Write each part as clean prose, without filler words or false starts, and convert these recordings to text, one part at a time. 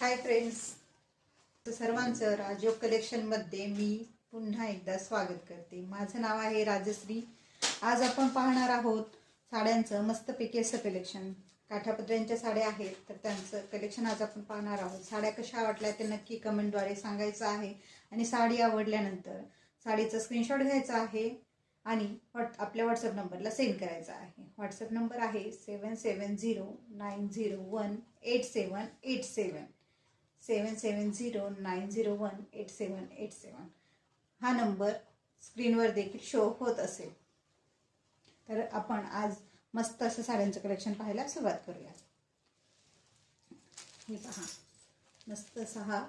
Hi friends, सर्वांचं राजयोग कलेक्शनमध्ये मी पुन्हा एकदा स्वागत करते। माझं नाव आहे राजश्री। आज आपण पाहणार आहोत साड्यांचं मस्तपैकी असं कलेक्शन। काठापदरांच्या साड्या आहेत तर त्यांचं कलेक्शन आज आपण पाहणार आहोत। साड्या कशा वाटल्या ते नक्की कमेंटद्वारे सांगायचं आहे आणि साडी आवडल्यानंतर साडीचा स्क्रीनशॉट घ्यायचा आहे आणि आपल्या व्हॉट्सअप नंबरला सेंड करायचा आहे। व्हॉट्सअप नंबर आहे 7709018787 7709018787। हा नंबर स्क्रीनवर देखील शो होत असेल। तर आपण आज मस्त असं साड्यांचं कलेक्शन पाहायला सुरुवात करूया। हे पहा, मस्त असा हा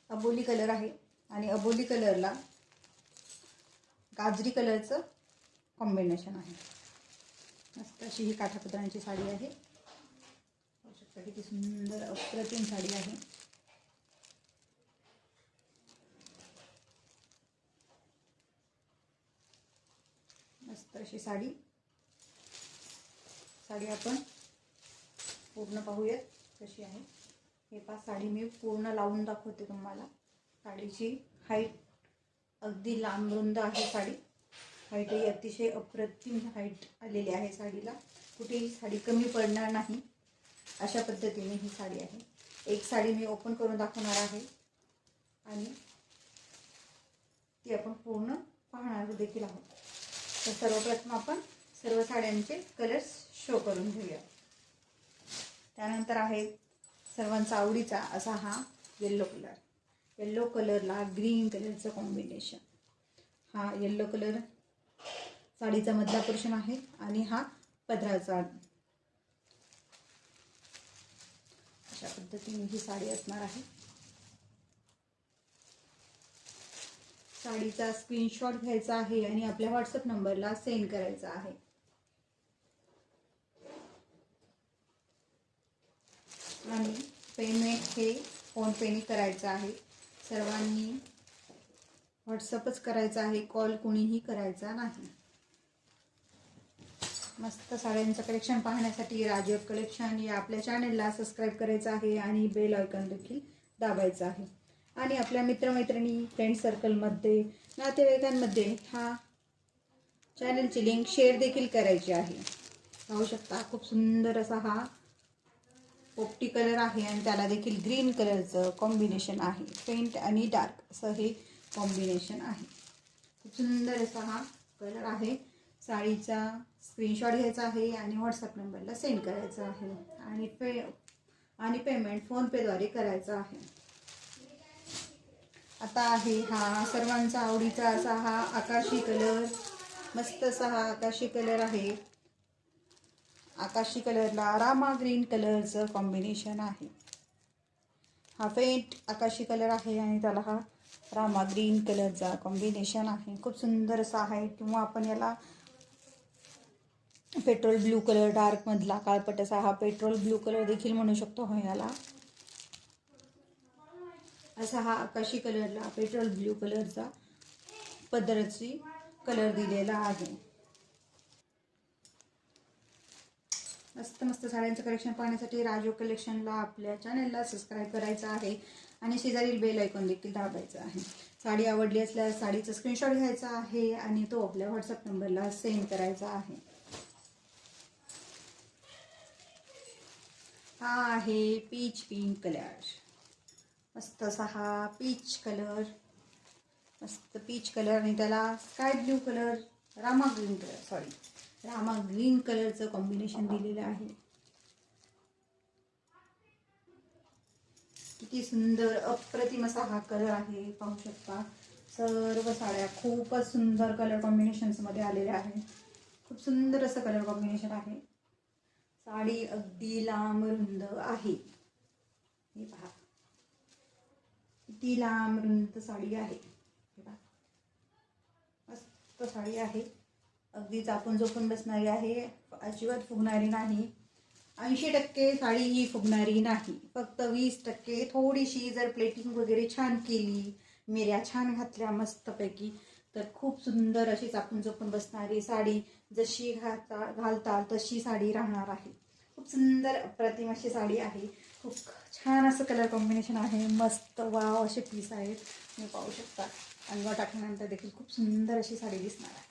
अबोली कलर आहे आणि अबोली कलरला गाजरी कलरचं कॉम्बिनेशन आहे। मस्त अशी ही काठापदरांची साडी आहे। किती सुंदर अप्रतिम साडी आहे। मस्त अशी साडी आपण पूर्ण पाहूयात कशी आहे। हे पहा, साडी मी पूर्ण लावून दाखवते तुम्हाला। साडीची हाईट अगदी लांब रुंद आहे। साडी हाईटही अतिशय अप्रतिम हाईट आलेली आहे साडीला। कुठेही साडी कमी पडणार नाही अशा पद्धतीने ही साडी आहे। एक साडी मी ओपन करून दाखवणार आहे आणि ती आपण पूर्ण पाहणार देखील आहोत। तर सर्वप्रथम आपण सर्व साड्यांचे कलर्स शो करून घेऊया। त्यानंतर आहे सर्वांचा आवडीचा असा हा येलो कलर। येलो कलरला ग्रीन कलरचं कॉम्बिनेशन। हा येलो कलर साडीचा मधला पोर्शन आहे आणि हा पदराचा। अशा पद्धतीने ही साडी असणार आहे। साडीचा स्क्रीनशॉट घ्यायचा आहे आणि आपल्या व्हॉट्सअप नंबरला सेंड करायचा आहे। आणि पेमेंट हे फोन पेने करायचं आहे। सर्वांनी व्हॉट्सअपच करायचं आहे, कॉल कुणीही करायचा नाही। मस्त साड्यांचं कलेक्शन पाहण्यासाठी राजयोग कलेक्शन या आपल्या चॅनलला सबस्क्राईब करायचं आहे आणि बेल आयकॉन देखील दाबायचं आहे। आणि आपल्या मित्रमैत्रिणी, फ्रेंड सर्कलमध्ये, नातेवाईकांमध्ये हा चॅनलची लिंक शेअर देखील करायची आहे। पाहू शकता, खूप सुंदर असा हा पोपटी कलर आहे आणि त्याला देखील ग्रीन कलरचं कॉम्बिनेशन आहे। फेंट आणि डार्क असं हे कॉम्बिनेशन आहे। खूप सुंदर असा हा कलर आहे। साडीचा स्क्रीनशॉट घ्यायचा आहे आणि व्हॉट्सअप नंबरला सेंड करायचा आहे आणि पेमेंट फोन पेद्वारे करायचा आहे। आता आहे हा सर्वांचा आवडीचा असा हा आकाशी कलर। मस्त असा हा आकाशी कलर आहे। आकाशी कलरला रामा ग्रीन कलरचं कॉम्बिनेशन आहे। हा फेंट आकाशी कलर आहे आणि त्याला हा रामा ग्रीन कलरचा कॉम्बिनेशन आहे। खूप सुंदर असा आहे, किंवा आपण याला पेट्रोल ब्लू कलर, डार्क मधला काळपट असा हा पेट्रोल ब्लू कलर देखील म्हणू शकतो हो याला। असा हा आकाशी कलरला पेट्रोल ब्लू कलरचा पदराची कलर दिलेला आहे। मस्त मस्त साड्यांचं कलेक्शन पाहण्यासाठी राजयोग कलेक्शनला आपल्या चॅनलला सबस्क्राईब करायचं आहे आणि शेजारील बेल आयकॉन देखील दाबायचं आहे। साडी आवडली असल्यास साडीचा स्क्रीनशॉट घ्यायचा आहे आणि तो आपल्या व्हॉट्सअप नंबरला सेंड करायचा आहे। हा आहे पीच पिंक कलर। मस्त असा हा पीच कलर, मस्त पीच कलर आणि त्याला sky blue colour, Rama green कलरचं कॉम्बिनेशन दिलेलं आहे। किती सुंदर अप्रतिम असा हा कलर आहे। पाहू शकता, सर्व साड्या खूपच सुंदर कलर कॉम्बिनेशन्स मध्ये आलेल्या आहे। खूप सुंदर असं कलर कॉम्बिनेशन आहे। साडी अगदी लांब रुंद आहे। हे पहा, किती लांब रुंद साडी आहे। मस्त साडी आहे, अगदी चापून झोपून बसणारी आहे, अजिबात फुगणारी नाही। 80% साडी ही फुगणारी नाही, फक्त 20% थोडीशी जर प्लेटिंग वगैरे छान केली, मिऱ्या छान घातल्या मस्तपैकी, तर खूप सुंदर अशी चापून झोपून बसणारी साडी जशी घालताल तशी साडी राहणार आहे। खूप खूप सुंदर अप्रतिम अशी साडी आहे. खूप छान असं कलर कॉम्बिनेशन आहे. मस्त वाव असे पीस आहेत. तुम्ही पाहू शकता. अंगावर टाकल्यानंतर देखील खूप सुंदर अशी साडी दिसणार आहे.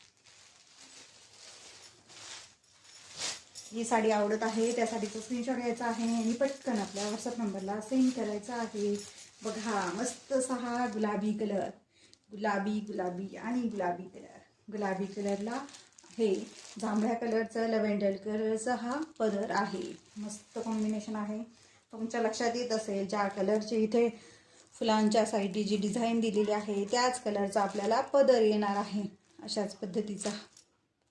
ही साडी आवडत आहे त्या साडीचं स्क्रीनशॉट घ्यायचा आहे आणि पटकन आपल्या व्हॉट्सअप नंबरला सेंड करायचा आहे. बघा मस्त असा गुलाबी कलर, गुलाबी गुलाबी आणि गुलाबी कलर. गुलाबी कलरला हे जांभळ्या कलरचं लव्हेंडर कलरचा हा पदर आहे. मस्त कॉम्बिनेशन आहे. तुमच्या लक्षात येत असेल ज्या कलरची इथे फुलांच्या साईडची जी डिझाईन दिलेली आहे त्याच कलरचा आपल्याला पदर येणार आहे. अशाच पद्धतीचा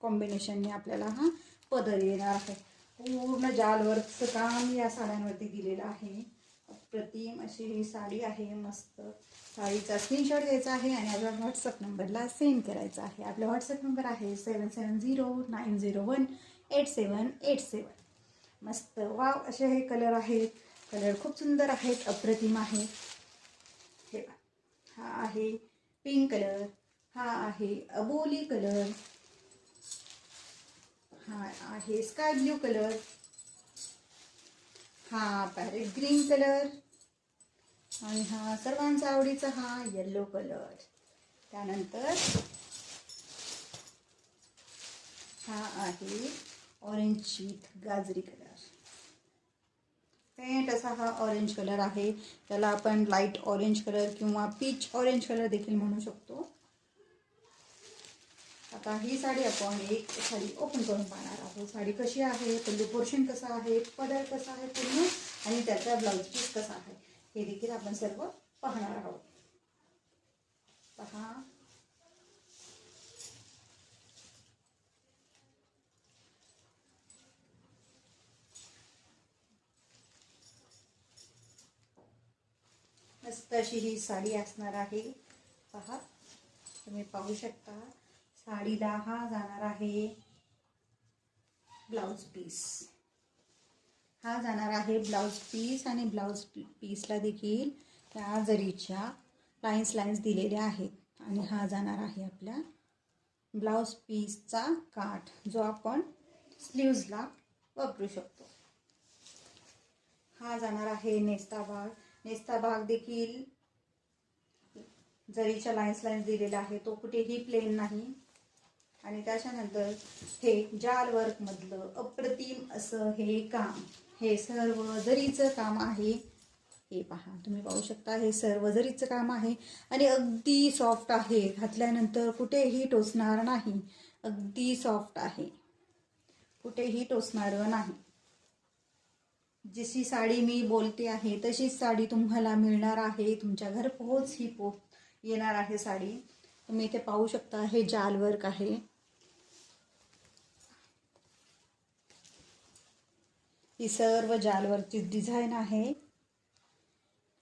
कॉम्बिनेशनने आपल्याला हा पदर येणार आहे. पूर्ण जालवर्कचं काम या साड्यांवरती दिलेलं आहे. अप्रतिम अशी ही साडी आहे. मस्त साडीचा स्क्रीनशॉट घ्यायचा आहे आणि आपल्या व्हॉट्सअप नंबरला सेंड करायचा आहे. आपला व्हॉट्सअप नंबर आहे 7709018787. मस्त वाव असे हे कलर आहेत. कलर खूप सुंदर आहेत, अप्रतिम आहेत. हे हा आहे पिंक कलर, हा आहे अबोली कलर, हा आहे स्काय ब्ल्यू कलर, हा पॅरेट ग्रीन कलर आणि हा सर्वांचा आवडीचा हा येलो कलर. त्यानंतर हा आहे ऑरेंज विथ गाजरी कलर. पेंट असा हा ऑरेंज कलर आहे. त्याला आपण लाईट ऑरेंज कलर किंवा पीच ऑरेंज कलर देखील म्हणू शकतो. आता ही साडी आपण एक साडी ओपन करून पाहणार आहोत. साडी कशी आहे, पल्लू पोर्शन कसा आहे, पदर कसा आहे पूर्ण आणि त्याचा ब्लाउज पीस कसा आहे हे देखील आपण सर्व पाहणार आहोत. पहा मस्त अशी ही साडी असणार आहे. पहा तुम्ही पाहू शकता. साडीला हा जाणार आहे ब्लाउज पीस. हा जाणार आहे ब्लाउज पीस आणि ब्लाउज पीसला देखील त्या जरीच्या लाईन्स दिलेल्या आहेत आणि हा जाणार आहे आपल्या ब्लाउज पीसचा काठ जो आपण स्लीव्जला वापरू शकतो. हा जाणार आहे नेस्ता भाग. नेस्ता भाग देखील जरीच्या लाईन्स दिलेला आहे, तो कुठेही प्लेन नाही. आणि त्याच्यानंतर हे जाल वर्क मधलं अप्रतिम असं हे काम, हे सर्व जरीचं काम आहे. हे पहा तुम्ही पाहू शकता, हे सर्व जरीचं काम आहे आणि अगदी सॉफ्ट आहे. घातल्यानंतर कुठेही टोचणार नाही. अगदी सॉफ्ट आहे, कुठेही टोचणार नाही. जशी साडी मी बोलते आहे तशीच साडी तुम्हाला मिळणार आहे. तुमच्या घरपोच ही येणार आहे साडी. तुम्ही इथे पाहू शकता हे जाल वर्क आहे. ही सर्व जाल वर्कची डिझाईन आहे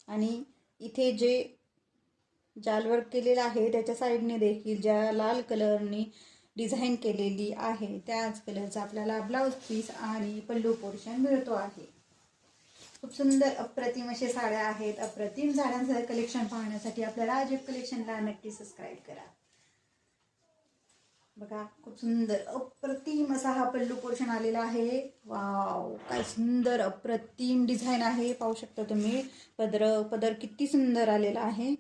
आणि इथे जे जाल वर्क केलेलं आहे त्याच्या साईडने देखील ज्या लाल कलरने डिझाईन केलेली आहे त्याच कलरचा आपल्याला ब्लाउज पीस आणि पल्लू पोर्शन मिळतो आहे. खूप सुंदर अप्रतिम असे साड्या आहेत. अप्रतिम साड्यांचं कलेक्शन पाहण्यासाठी आपल्या राजीव कलेक्शनला नक्की सबस्क्राईब करा. बघा खूप सुंदर अप्रतिम असा हा पल्लू पोर्शन आलेला आहे. वाव काय सुंदर अप्रतिम डिझाईन आहे. पाहू शकता तुम्ही पदर किती सुंदर आलेला आहे.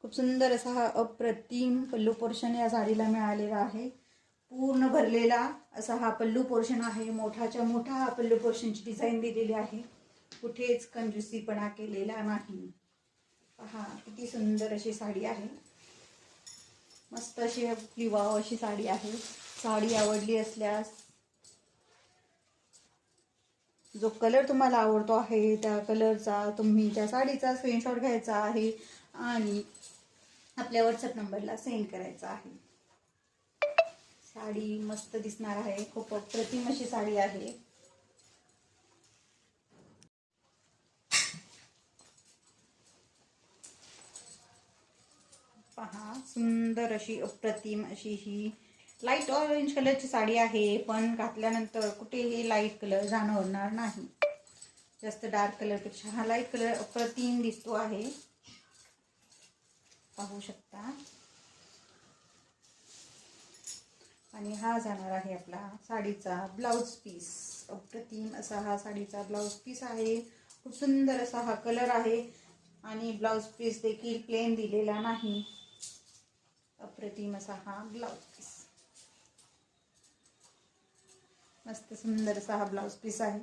खूप सुंदर असा हा अप्रतिम पल्लू पोर्शन या साडीला मिळालेला आहे. पूर्ण भरलेला असा हा पल्लू पोर्शन आहे. मोठाच्या मोठा हा पल्लू पोर्शनची डिझाईन दिलेली आहे. कुठेच कंजूसीपणा केलेला नाही. पहा किती सुंदर अशी साडी आहे. मस्त अशी आपली वाव अशी साडी आहे. साडी आवडली असल्यास जो कलर तुम्हाला आवडतो आहे त्या कलरचा तुम्ही त्या साडीचा स्क्रीनशॉट घ्यायचा आहे आणि आपल्या व्हॉट्सअप नंबरला सेंड करायचा आहे. साडी मस्त दिसणार आहे. खूप अप्रतिम अशी साडी आहे. पहा सुंदर अशी अप्रतिम अशी ही लाईट ऑरेंज कलरची साडी आहे. पण घातल्यानंतर कुठेही लाईट कलर जाणवणार नाही. जास्त डार्क कलरपेक्षा हा लाईट कलर अप्रतिम दिसतो आहे. पाहू शकता आणि हा जाणार आहे आपला साडीचा ब्लाऊज पीस. अप्रतिम असा हा साडीचा ब्लाऊज पीस आहे. खूप सुंदर असा हा कलर आहे आणि ब्लाऊज पीस देखील प्लेन दिलेला नाही. अप्रतिम असा हा ब्लाऊज पीस, मस्त सुंदर असा हा ब्लाऊज पीस आहे.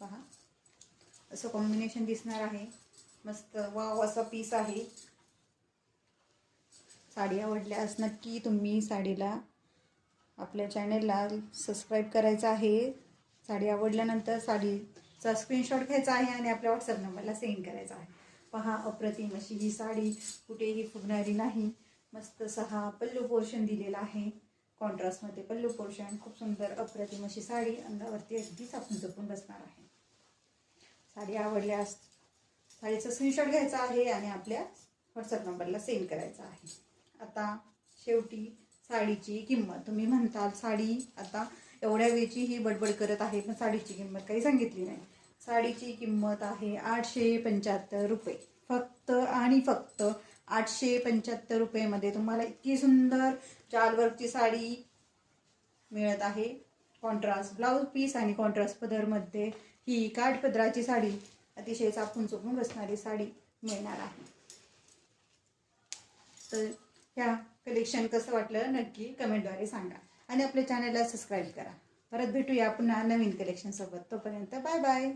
पहा असं कॉम्बिनेशन दिसणार आहे. मस्त वाव असा पीस आहे. साडी आवडल्यास नक्की तुम्ही साडीला आपल्या चॅनेलला सबस्क्राईब करायचं आहे. साडी आवडल्यानंतर साडीचा स्क्रीनशॉट घ्यायचा आहे आणि आपल्या व्हॉट्सअप नंबरला सेंड करायचा आहे. पहा अप्रतिम अशी ही साडी, कुठेही फुगणारी नाही. मस्त सहा पल्लू पोर्शन दिलेला आहे. कॉन्ट्रास्टमध्ये पल्लू पोर्शन. खूप सुंदर अप्रतिम अशी साडी, अंगावरती अगदीच आपण जपून बसणार आहे. साडी आवडल्यास साडीचा स्क्रीनशॉट घ्यायचा आहे आणि आपल्या व्हॉट्सअप नंबरला सेंड करायचा आहे. आता शेवटी साडीची किंमत. तुम्ही म्हणताल साडी आता एवढ्या वेळची ही बडबड करत आहे पण साडीची किंमत काही सांगितली नाही. साडीची किंमत आहे 875 रुपये. फक्त आणि फक्त 875 रुपयेमध्ये तुम्हाला इतकी सुंदर जालवर्कची साडी मिळत आहे. कॉन्ट्रास्ट ब्लाऊज पीस आणि कॉन्ट्रास्ट पदरमध्ये ही काठपदराची साडी, अतिशय चापून चुपून बसणारी साडी मिळणार आहे. तर ह्या कलेक्शन कसं वाटलं नक्की कमेंटद्वारे सांगा आणि आपल्या चॅनलला सबस्क्राईब करा. परत भेटूया पुन्हा नवीन कलेक्शन सोबत. तोपर्यंत बाय बाय.